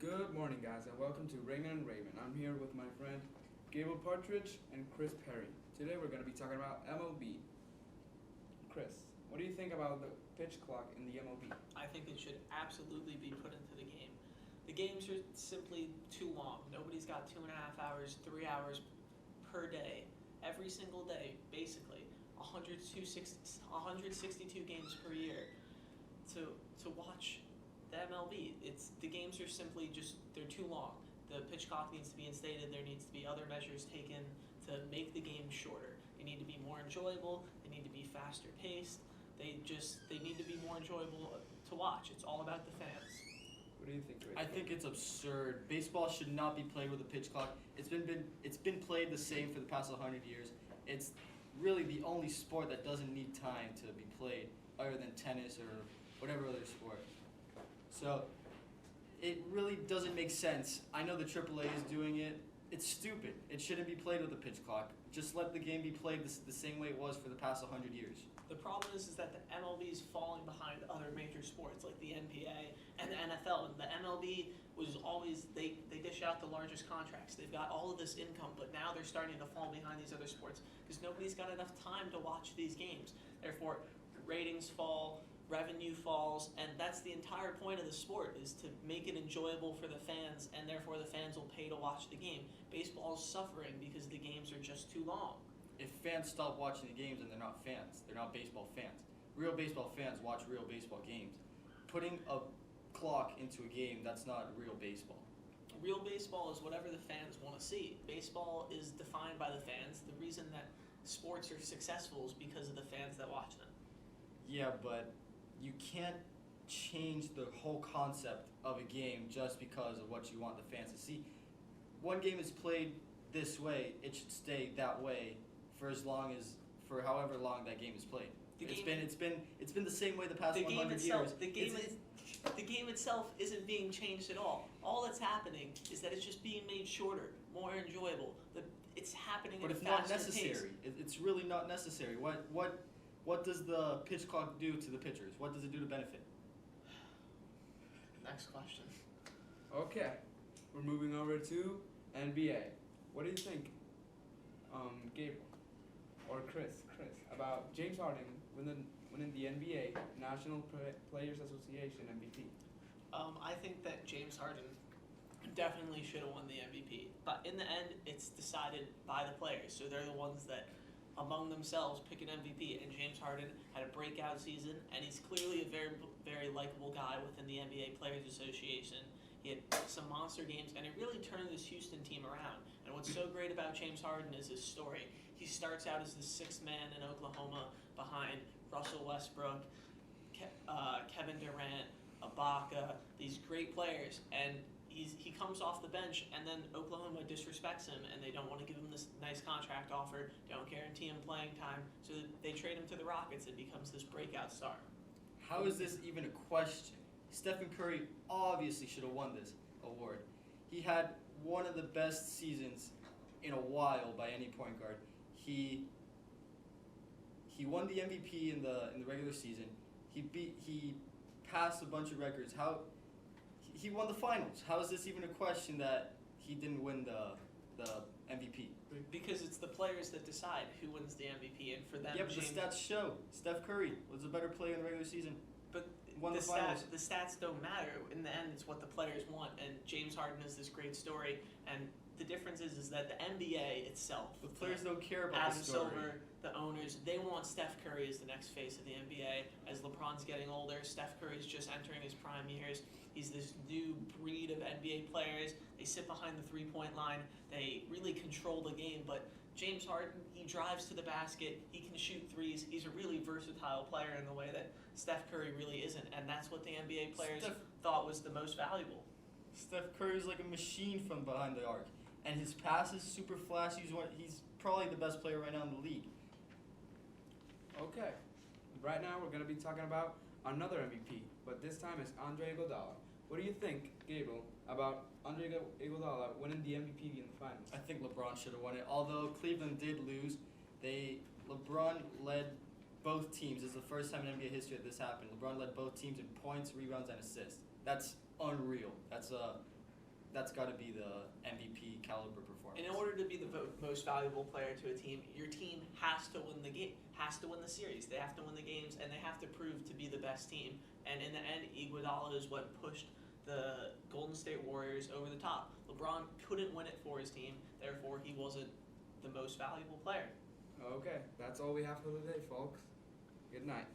Good morning, guys, and welcome to Raymond and Raymond. I'm here with my friend Gable Partridge and Chris Perry. Today we're going to be talking about MLB. Chris, what do you think about the pitch clock in the MLB? I think it should absolutely be put into the game. The games are simply too long. Nobody's got 2.5 hours, 3 hours per day, every single day, basically. 162 games per year to watch the MLB. The games are simply they're too long. The pitch clock needs to be instated. There needs to be other measures taken to make the game shorter. They need to be more enjoyable. They need to be faster paced. They need to be more enjoyable to watch. It's all about the fans. What do you think, Chris? I think it's absurd. Baseball should not be played with a pitch clock. It's been played the same for the past 100 years. It's really the only sport that doesn't need time to be played, other than tennis or whatever other sport. So it really doesn't make sense. I know the AAA is doing it. It's stupid. It shouldn't be played with a pitch clock. Just let the game be played the same way it was for the past 100 years. The problem is that the MLB is falling behind other major sports like the NBA and the NFL. And the MLB was always, they dish out the largest contracts. They've got all of this income, but now they're starting to fall behind these other sports because nobody's got enough time to watch these games. Therefore, ratings fall, revenue falls, and that's the entire point of the sport, is to make it enjoyable for the fans, and therefore the fans will pay to watch the game. Baseball is suffering because the games are just too long. If fans stop watching the games, then they're not fans. They're not baseball fans. Real baseball fans watch real baseball games. Putting a clock into a game, that's not real baseball. Real baseball is whatever the fans want to see. Baseball is defined by the fans. The reason that sports are successful is because of the fans that watch them. Yeah, but you can't change the whole concept of a game just because of what you want the fans to see. One game is played this way, it should stay that way for however long that game is played. It's been the same way the past 100 years. The game itself isn't being changed at all. All that's happening is that it's just being made shorter, more enjoyable. It's happening But at a it's not faster necessary. pace. It's really not necessary. What does the pitch clock do to the pitchers? What does it do to benefit? Next question. Okay, we're moving over to NBA. What do you think, Gabriel or Chris, about James Harden winning the NBA National Players Association MVP? I think that James Harden definitely should have won the MVP. But in the end, it's decided by the players. So they're the ones that, among themselves, pick an MVP. And James Harden had a breakout season, and he's clearly a very, very likable guy within the NBA Players Association. He had some monster games, and it really turned this Houston team around. And what's so great about James Harden is his story. He starts out as the sixth man in Oklahoma behind Russell Westbrook, Kevin Durant, Ibaka, these great players, and he comes off the bench, and then Oklahoma disrespects him, and they don't want to give him this nice contract offer, don't guarantee him playing time, so they trade him to the Rockets and becomes this breakout star. How is this even a question? Stephen Curry obviously should have won this award. He had one of the best seasons in a while by any point guard. He won the MVP in the regular season. He passed a bunch of records. He won the finals. How is this even a question that he didn't win the MVP? Because it's the players that decide who wins the MVP, and for them, Yeah, but the stats show Steph Curry was a better player in the regular season. But Won the the finals. stats don't matter. In the end, it's what the players want. And James Harden is this great story. And the difference is that the NBA itself, The players don't care about Adam the story. Silver, the owners, they want Steph Curry as the next face of the NBA. As LeBron's getting older, Steph Curry's just entering his prime years. He's this new breed of NBA players. They sit behind the three-point line. They really control the game. But James Harden, he drives to the basket. He can shoot threes. He's a really versatile player in the way that Steph Curry really isn't. And that's what the NBA players thought was the most valuable. Steph Curry is like a machine from behind the arc, and his pass is super flashy. He's probably the best player right now in the league. Okay, right now we're going to be talking about another MVP, but this time it's Andre Iguodala. What do you think, Gabriel, about Andre Iguodala winning the MVP in the finals? I think LeBron should have won it. Although Cleveland did lose, LeBron led both teams. It's the first time in NBA history that this happened. LeBron led both teams in points, rebounds, and assists. That's unreal. That's that's got to be the MVP caliber performance. In order to be the most valuable player to a team, your team has to win the game, has to win the series. They have to win the games, and they have to prove to be the best team. And in the end, Iguodala is what pushed the Golden State Warriors over the top. LeBron couldn't win it for his team, therefore he wasn't the most valuable player. Okay, that's all we have for the day, folks. Good night.